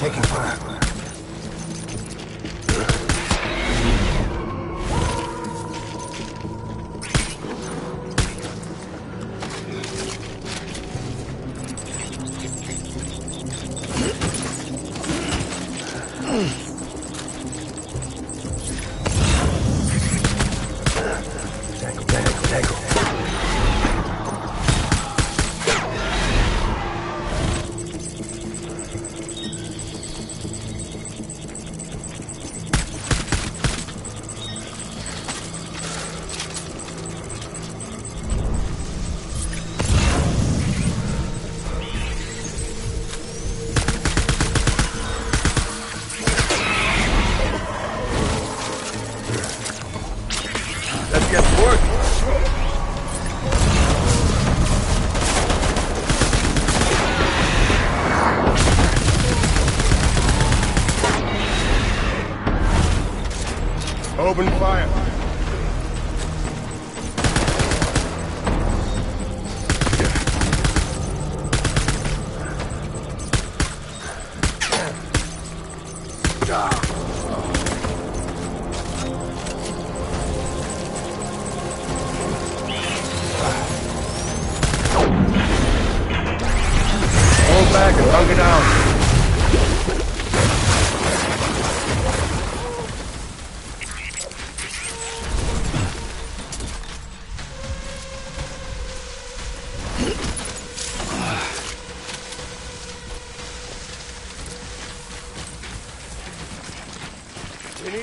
taking fire. Let's get to work. Open fire. Hold back and hunker down.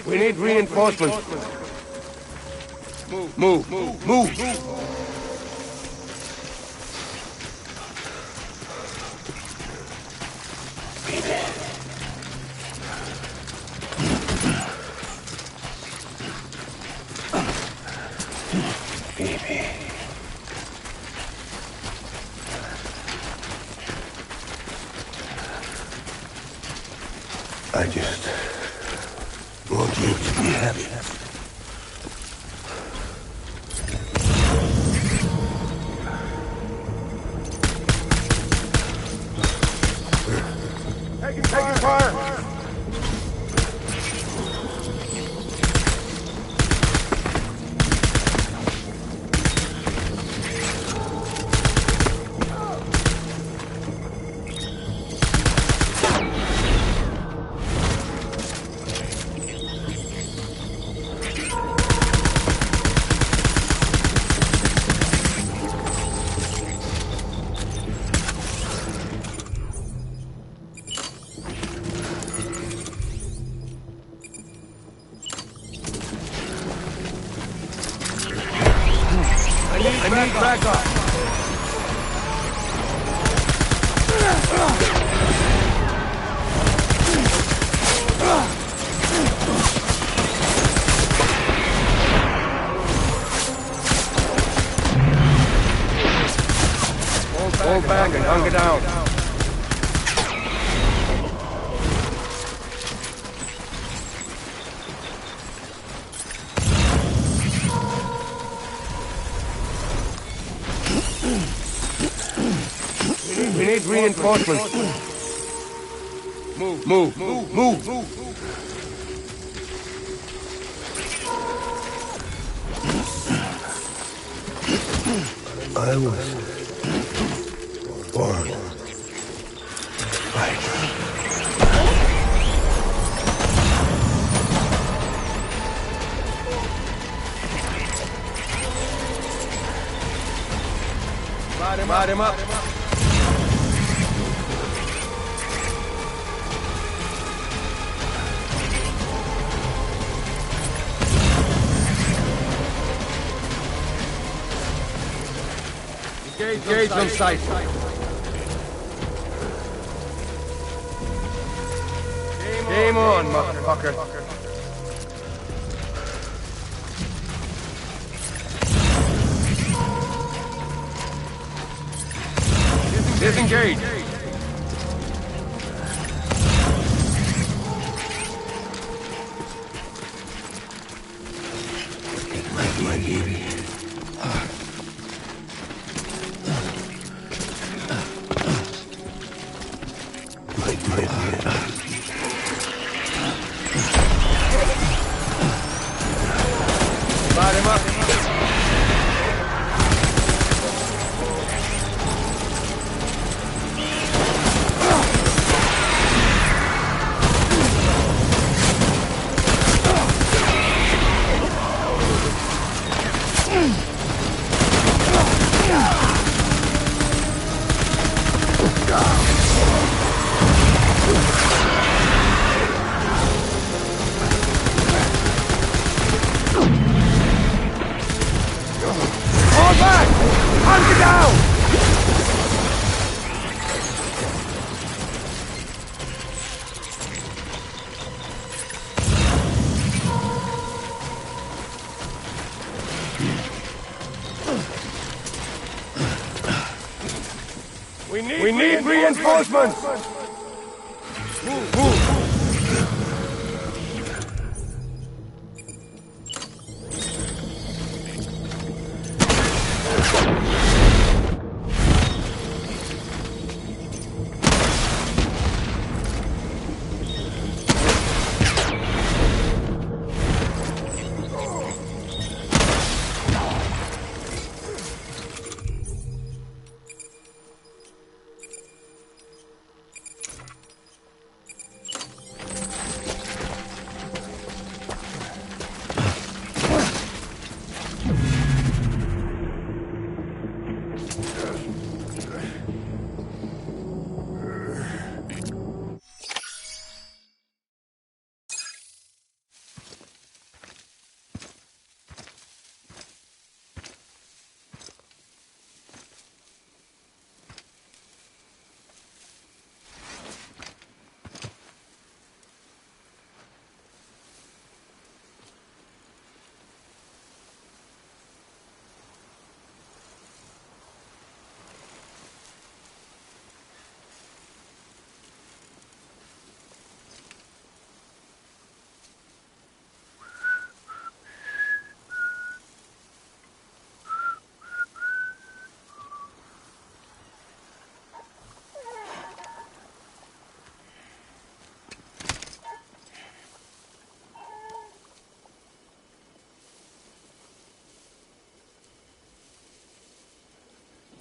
We need reinforcements. Move. I just want you to be happy. Taking fire. I need backup. Hold back and hunker down. We need reinforcements. Move. I was born to fight. Light him up. Engage on sight. Game on, motherfucker. Disengage. My baby. My Fall back! Hunker down! We need reinforcements! Move!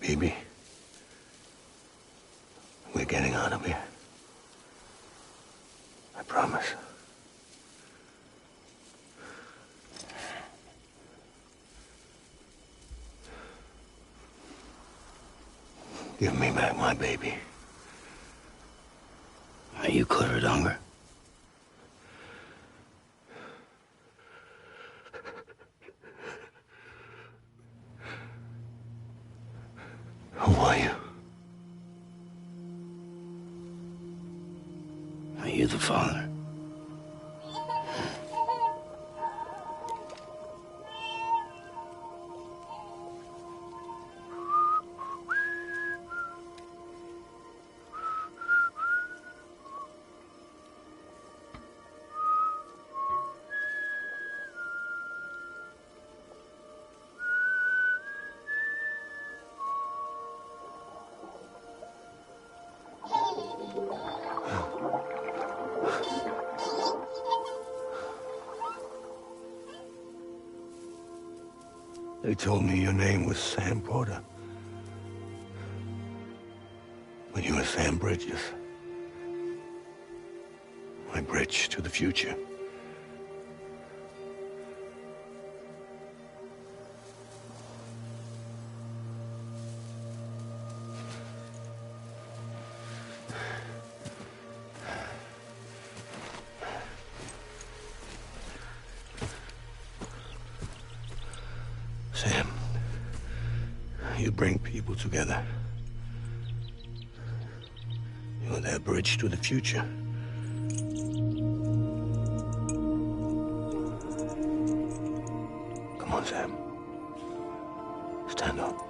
Baby, we're getting out of here. I promise. Give me back my baby. Are you cleared, Unger? Who are you? Are you the father? They told me your name was Sam Porter. But you were Sam Bridges. My bridge to the future. Sam, you bring people together. You're their bridge to the future. Come on, Sam. Stand up.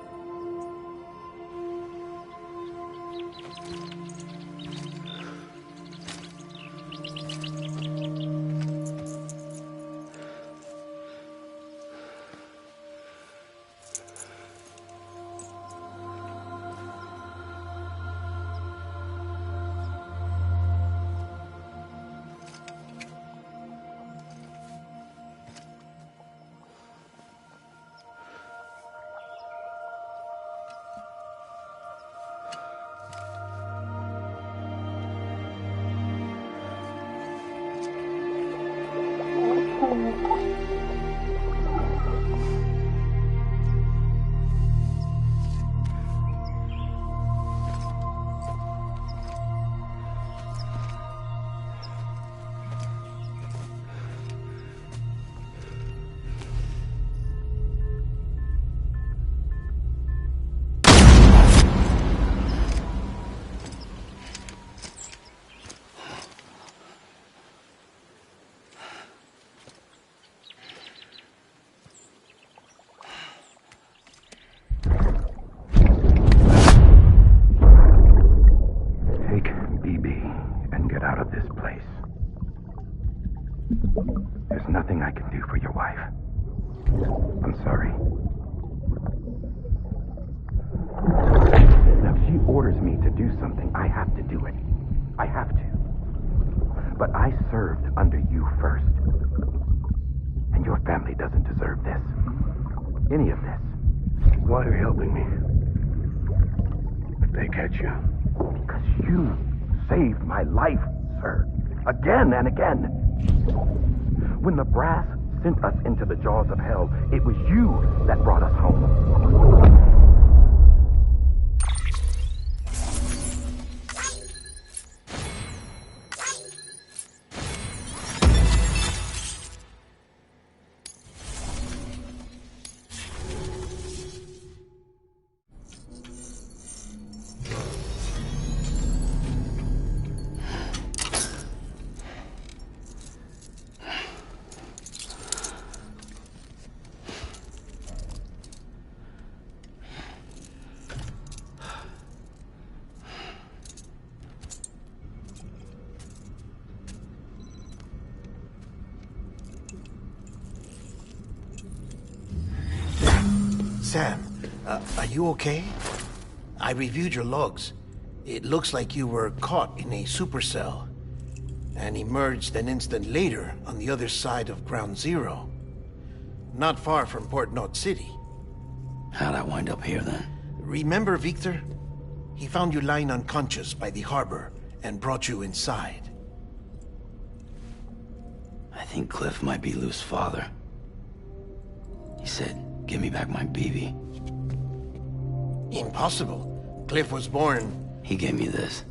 But I served under you first. And your family doesn't deserve this. Any of this. Why are you helping me? If they catch you. Because you saved my life, sir. Again and again. When the brass sent us into the jaws of hell, it was you that brought us home. Sam, are you okay? I reviewed your logs. It looks like you were caught in a supercell and emerged an instant later on the other side of Ground Zero. Not far from Port Knot City. How'd I wind up here then? Remember Victor? He found you lying unconscious by the harbor and brought you inside. I think Cliff might be Lou's father. He said, "Give me back my BB." Impossible. Cliff was born... He gave me this.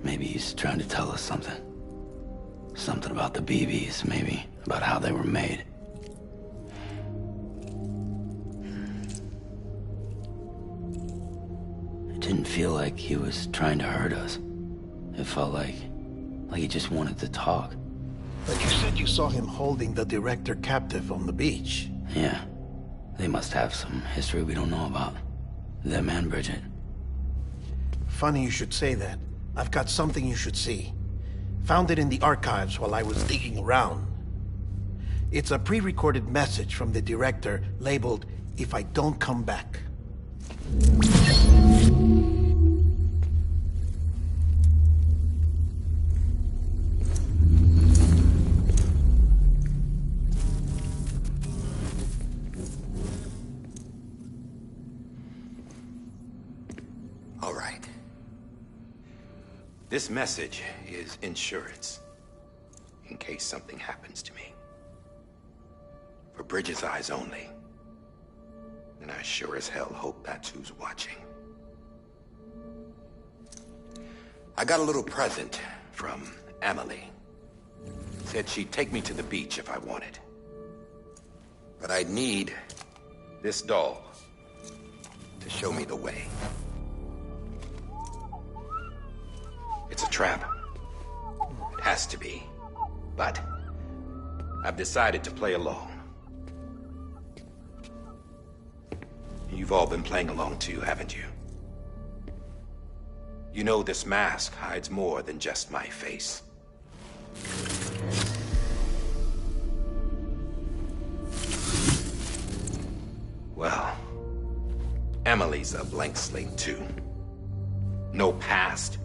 Maybe he's trying to tell us something. Something about the BBs, maybe. About how they were made. It didn't feel like he was trying to hurt us. It felt like he just wanted to talk. But you said you saw him holding the director captive on the beach. Yeah. They must have some history we don't know about. Them and Bridget. Funny you should say that. I've got something you should see. Found it in the archives while I was digging around. It's a pre-recorded message from the director labeled, "If I don't come back." All right. This message is insurance, in case something happens to me. For Bridget's eyes only. And I sure as hell hope that's who's watching. I got a little present from Emily. Said she'd take me to the beach if I wanted. But I'd need this doll to show me the way. It's a trap. It has to be. But I've decided to play along. You've all been playing along too, haven't you? You know this mask hides more than just my face. Well, Emily's a blank slate too. No past.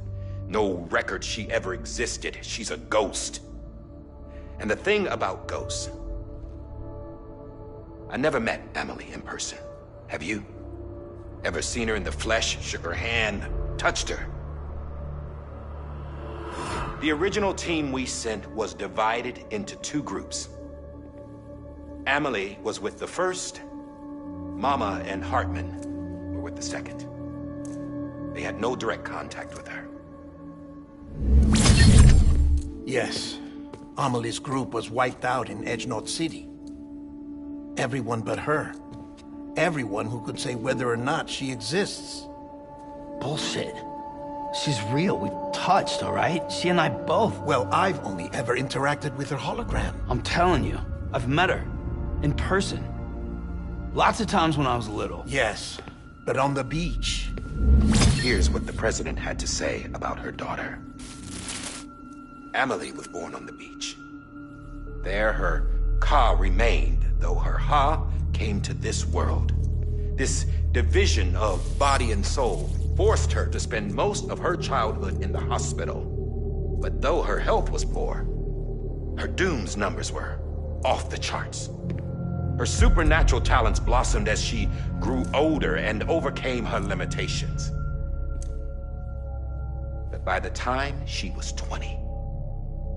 No record she ever existed. She's a ghost. And the thing about ghosts, I never met Emily in person. Have you? Ever seen her in the flesh, shook her hand, touched her? The original team we sent was divided into two groups. Emily was with the first. Mama and Hartman were with the second. They had no direct contact with her. Yes. Amelie's group was wiped out in Edge Knot City. Everyone but her. Everyone who could say whether or not she exists. Bullshit. She's real. We've touched, all right? She and I both. Well, I've only ever interacted with her hologram. I'm telling you, I've met her. In person. Lots of times when I was little. Yes, but on the beach. Here's what the president had to say about her daughter. Emily was born on the beach. There her Ka remained, though her Ha came to this world. This division of body and soul forced her to spend most of her childhood in the hospital. But though her health was poor, her doom's numbers were off the charts. Her supernatural talents blossomed as she grew older and overcame her limitations. But by the time she was 20,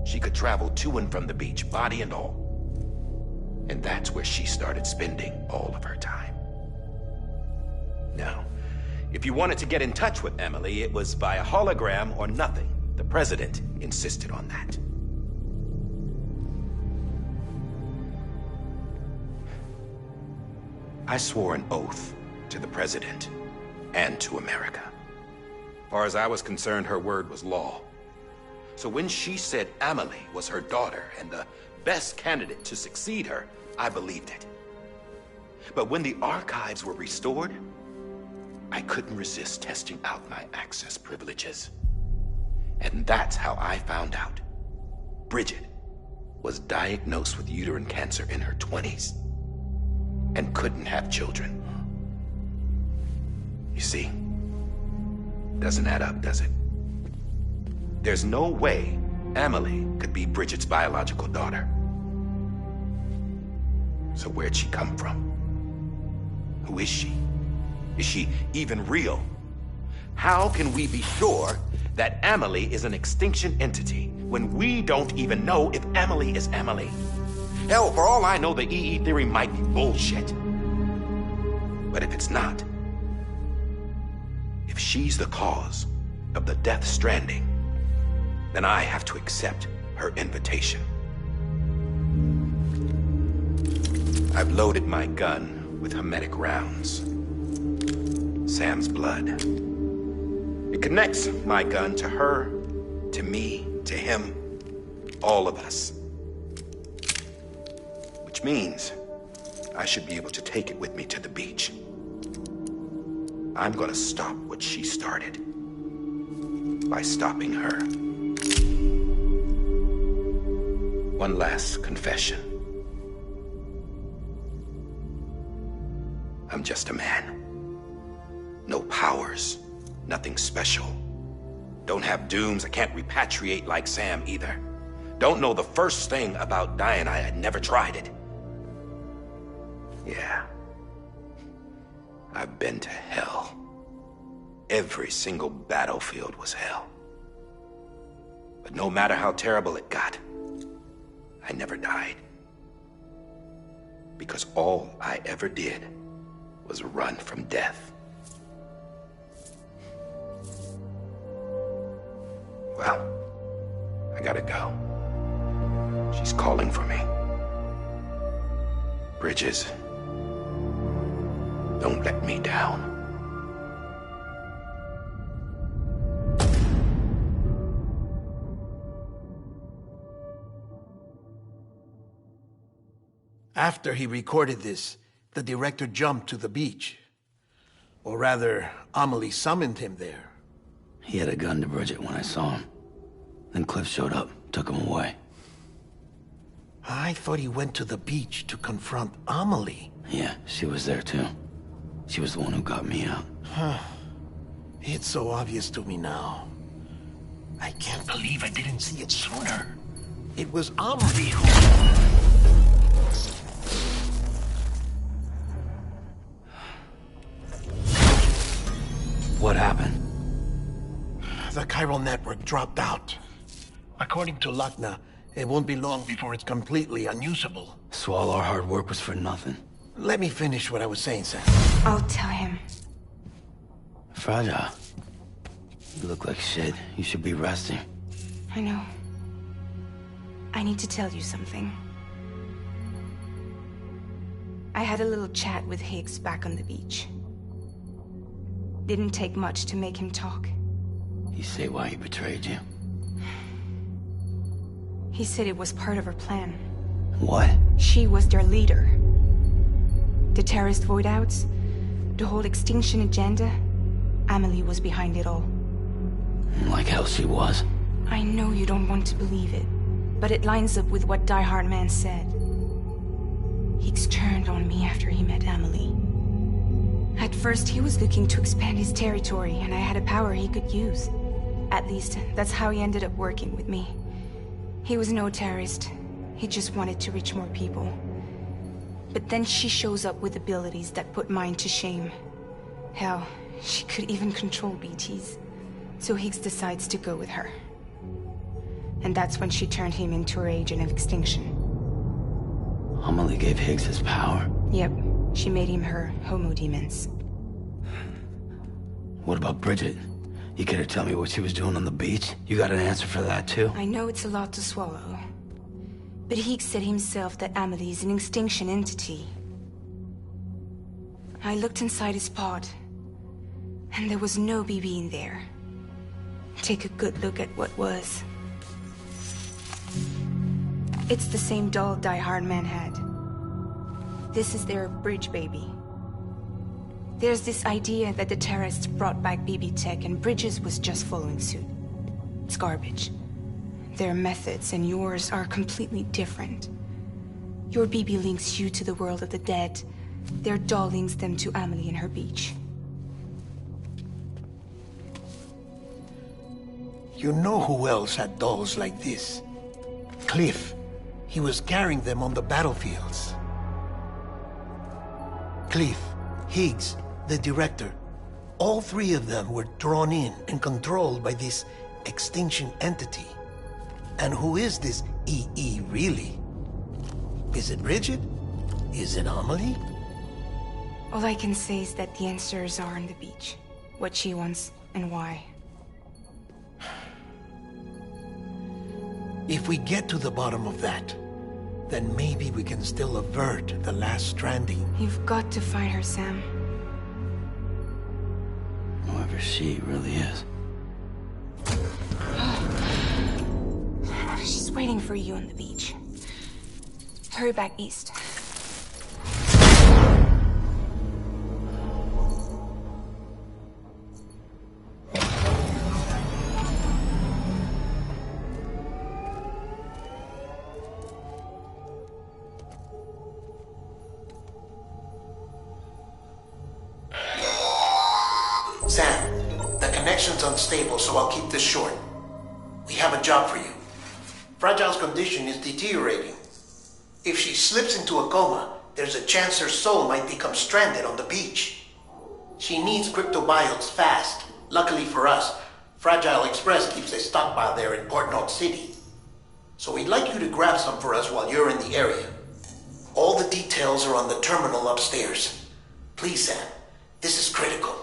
she could travel to and from the beach, body and all. And that's where she started spending all of her time. Now, if you wanted to get in touch with Emily, it was via hologram or nothing. The president insisted on that. I swore an oath to the president and to America. As far as I was concerned, her word was law. So when she said Amelie was her daughter and the best candidate to succeed her, I believed it. But when the archives were restored, I couldn't resist testing out my access privileges. And that's how I found out Bridget was diagnosed with uterine cancer in her 20s and couldn't have children. You see, doesn't add up, does it? There's no way Amelie could be Bridget's biological daughter. So where'd she come from? Who is she? Is she even real? How can we be sure that Amelie is an extinction entity when we don't even know if Amelie is Amelie? Hell, for all I know, the EE theory might be bullshit. But if it's not, if she's the cause of the death stranding, then I have to accept her invitation. I've loaded my gun with hermetic rounds. Sam's blood. It connects my gun to her, to me, to him, all of us. Which means I should be able to take it with me to the beach. I'm gonna stop what she started by stopping her. One last confession. I'm just a man. No powers, nothing special. Don't have dooms, I can't repatriate like Sam either. Don't know the first thing about dying, I had never tried it. Yeah. I've been to hell. Every single battlefield was hell. But no matter how terrible it got, I never died. Because all I ever did was run from death. Well, I gotta go. She's calling for me. Bridges, don't let me down. After he recorded this, the director jumped to the beach. Or rather, Amelie summoned him there. He had a gun to Bridget when I saw him. Then Cliff showed up, took him away. I thought he went to the beach to confront Amelie. Yeah, she was there too. She was the one who got me out. It's so obvious to me now. I can't believe I didn't see it sooner. It was Amelie who... What happened? The chiral network dropped out. According to Luckna, it won't be long before it's completely unusable. So all our hard work was for nothing. Let me finish what I was saying, Sam. I'll tell him. Fragile. You look like shit. You should be resting. I know. I need to tell you something. I had a little chat with Higgs back on the beach. Didn't take much to make him talk. You say why he betrayed you? He said it was part of her plan. What? She was their leader. The terrorist voidouts, the whole extinction agenda, Amelie was behind it all. Like hell she was. I know you don't want to believe it, but it lines up with what Die Hard Man said. Higgs turned on me after he met Amelie. At first, he was looking to expand his territory, and I had a power he could use. At least, that's how he ended up working with me. He was no terrorist. He just wanted to reach more people. But then she shows up with abilities that put mine to shame. Hell, she could even control BTs. So Higgs decides to go with her. And that's when she turned him into her agent of extinction. Amelie gave Higgs his power? Yep, she made him her homo demons. What about Bridget? You care to tell me what she was doing on the beach? You got an answer for that too? I know it's a lot to swallow. But Higgs said himself that Amelie is an extinction entity. I looked inside his pod, and there was no BB in there. Take a good look at what was. It's the same doll Die Hard Man had. This is their bridge baby. There's this idea that the terrorists brought back BB tech and Bridges was just following suit. It's garbage. Their methods and yours are completely different. Your BB links you to the world of the dead. Their doll links them to Amelie and her beach. You know who else had dolls like this? Cliff. He was carrying them on the battlefields. Cliff, Higgs, the director. All three of them were drawn in and controlled by this extinction entity. And who is this EE really? Is it Bridget? Is it Amelie? All I can say is that the answers are on the beach. What she wants and why. If we get to the bottom of that, then maybe we can still avert the last stranding. You've got to find her, Sam. Whoever she really is. She's waiting for you on the beach. Hurry back east. Sam, the connection's unstable, so I'll keep this short. We have a job for you. Fragile's condition is deteriorating. If she slips into a coma, there's a chance her soul might become stranded on the beach. She needs cryptobiotes fast. Luckily for us, Fragile Express keeps a stockpile there in Port North City. So we'd like you to grab some for us while you're in the area. All the details are on the terminal upstairs. Please, Sam, this is critical.